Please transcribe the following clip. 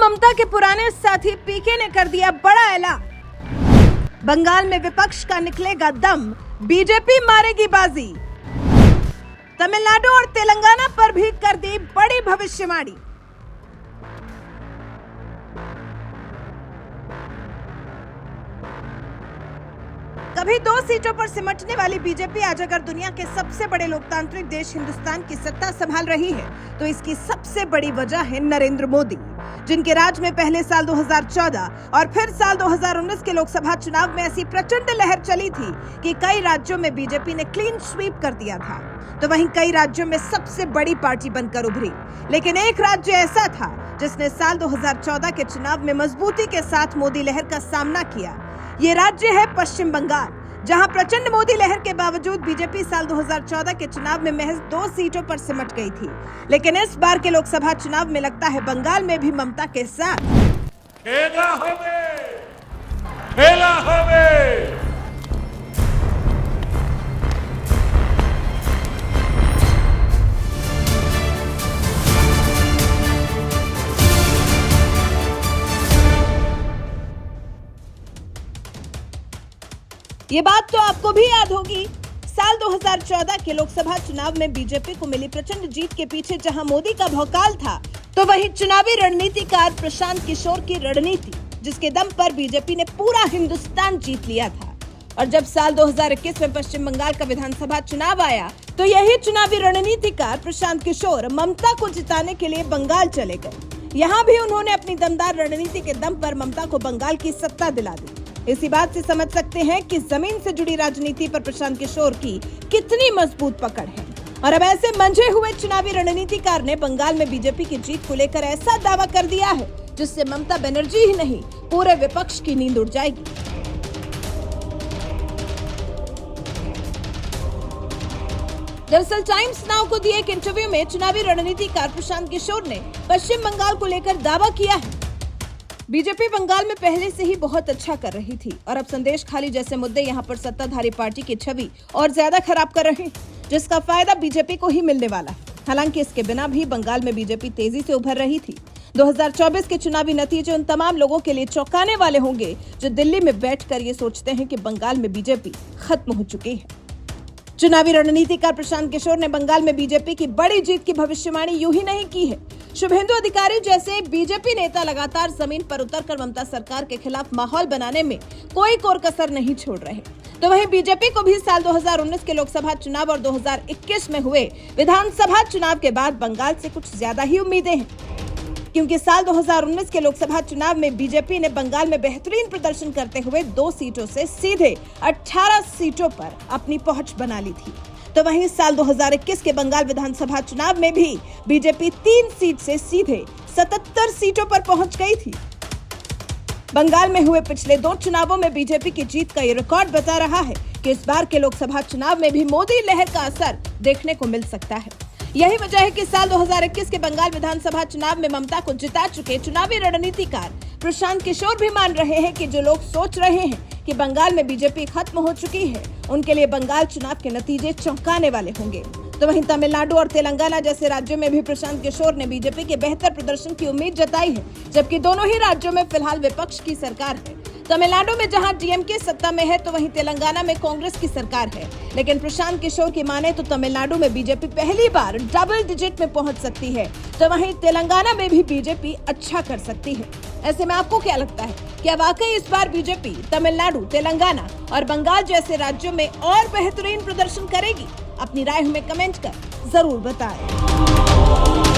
ममता के पुराने साथी पीके ने कर दिया बड़ा ऐलान। बंगाल में विपक्ष का निकलेगा दम, बीजेपी मारेगी बाजी। तमिलनाडु और तेलंगाना पर भी कर दी बड़ी भविष्यवाणी। कभी 2 सीटों पर सिमटने वाली बीजेपी आज अगर दुनिया के सबसे बड़े लोकतांत्रिक देश हिंदुस्तान की सत्ता संभाल रही है तो इसकी सबसे बड़ी वजह है नरेंद्र मोदी, जिनके राज में पहले साल 2014 और फिर साल 2019 के लोकसभा चुनाव में ऐसी प्रचंड लहर चली थी कि कई राज्यों में बीजेपी ने क्लीन स्वीप कर दिया था, तो वहीं कई राज्यों में सबसे बड़ी पार्टी बनकर उभरी। लेकिन एक राज्य ऐसा था जिसने साल 2014 के चुनाव में मजबूती के साथ मोदी लहर का सामना किया। ये राज्य है पश्चिम बंगाल, जहां प्रचंड मोदी लहर के बावजूद बीजेपी साल 2014 के चुनाव में महज 2 सीटों पर सिमट गई थी। लेकिन इस बार के लोकसभा चुनाव में लगता है बंगाल में भी ममता के साथ खेला होवे। ये बात तो आपको भी याद होगी। साल 2014 के लोकसभा चुनाव में बीजेपी को मिली प्रचंड जीत के पीछे जहां मोदी का भौकाल था, तो वहीं चुनावी रणनीतिकार प्रशांत किशोर की रणनीति, जिसके दम पर बीजेपी ने पूरा हिंदुस्तान जीत लिया था। और जब साल 2021 में पश्चिम बंगाल का विधानसभा चुनाव आया तो यही चुनावी रणनीतिकार प्रशांत किशोर ममता को जिताने के लिए बंगाल चले गए। यहाँ भी उन्होंने अपनी दमदार रणनीति के दम पर ममता को बंगाल की सत्ता दिला दी। इसी बात से समझ सकते हैं कि जमीन से जुड़ी राजनीति पर प्रशांत किशोर की कितनी मजबूत पकड़ है। और अब ऐसे मंझे हुए चुनावी रणनीतिकार ने बंगाल में बीजेपी की जीत को लेकर ऐसा दावा कर दिया है जिससे ममता बनर्जी ही नहीं, पूरे विपक्ष की नींद उड़ जाएगी। दरअसल टाइम्स नाउ को दिए एक इंटरव्यू में चुनावी रणनीतिकार प्रशांत किशोर ने पश्चिम बंगाल को लेकर दावा किया है। बीजेपी बंगाल में पहले से ही बहुत अच्छा कर रही थी और अब संदेश खाली जैसे मुद्दे यहां पर सत्ताधारी पार्टी की छवि और ज्यादा खराब कर रहे हैं, जिसका फायदा बीजेपी को ही मिलने वाला है। हालांकि इसके बिना भी बंगाल में बीजेपी तेजी से उभर रही थी। 2024 के चुनावी नतीजे उन तमाम लोगों के लिए चौंकाने वाले होंगे जो दिल्ली में बैठकर ये सोचते हैं कि बंगाल में बीजेपी खत्म हो चुकी है। चुनावी रणनीतिकार प्रशांत किशोर ने बंगाल में बीजेपी की बड़ी जीत की भविष्यवाणी यूं ही नहीं की है। शुभेंदु अधिकारी जैसे बीजेपी नेता लगातार जमीन पर उतरकर ममता सरकार के खिलाफ माहौल बनाने में कोई कोर कसर नहीं छोड़ रहे। तो वहीं बीजेपी को भी साल 2019 के लोकसभा चुनाव और 2021 में हुए विधानसभा चुनाव के बाद बंगाल से कुछ ज्यादा ही उम्मीदें हैं, क्योंकि साल 2019 के लोकसभा चुनाव में बीजेपी ने बंगाल में बेहतरीन प्रदर्शन करते हुए 2 सीटों से सीधे 18 सीटों पर अपनी पहुंच बना ली थी। तो वहीं साल 2021 के बंगाल विधानसभा चुनाव में भी बीजेपी 3 सीट से सीधे 77 सीटों पर पहुंच गई थी। बंगाल में हुए पिछले 2 चुनावों में बीजेपी की जीत का ये रिकॉर्ड बता रहा है कि इस बार के लोकसभा चुनाव में भी मोदी लहर का असर देखने को मिल सकता है। यही वजह है कि साल 2021 के बंगाल विधानसभा चुनाव में ममता को जिता चुके चुनावी रणनीतिकार प्रशांत किशोर भी मान रहे हैं कि जो लोग सोच रहे हैं कि बंगाल में बीजेपी खत्म हो चुकी है, उनके लिए बंगाल चुनाव के नतीजे चौंकाने वाले होंगे। तो वहीं तमिलनाडु और तेलंगाना जैसे राज्यों में भी प्रशांत किशोर ने बीजेपी के बेहतर प्रदर्शन की उम्मीद जताई है, जबकि दोनों ही राज्यों में फिलहाल विपक्ष की सरकार है। तमिलनाडु में जहां डीएमके सत्ता में है तो वहीं तेलंगाना में कांग्रेस की सरकार है। लेकिन प्रशांत किशोर की माने तो तमिलनाडु में बीजेपी पहली बार डबल डिजिट में पहुंच सकती है, तो वहीं तेलंगाना में भी बीजेपी अच्छा कर सकती है। ऐसे में आपको क्या लगता है, क्या वाकई इस बार बीजेपी तमिलनाडु, तेलंगाना और बंगाल जैसे राज्यों में और बेहतरीन प्रदर्शन करेगी? अपनी राय हमें कमेंट कर जरूर बताएं।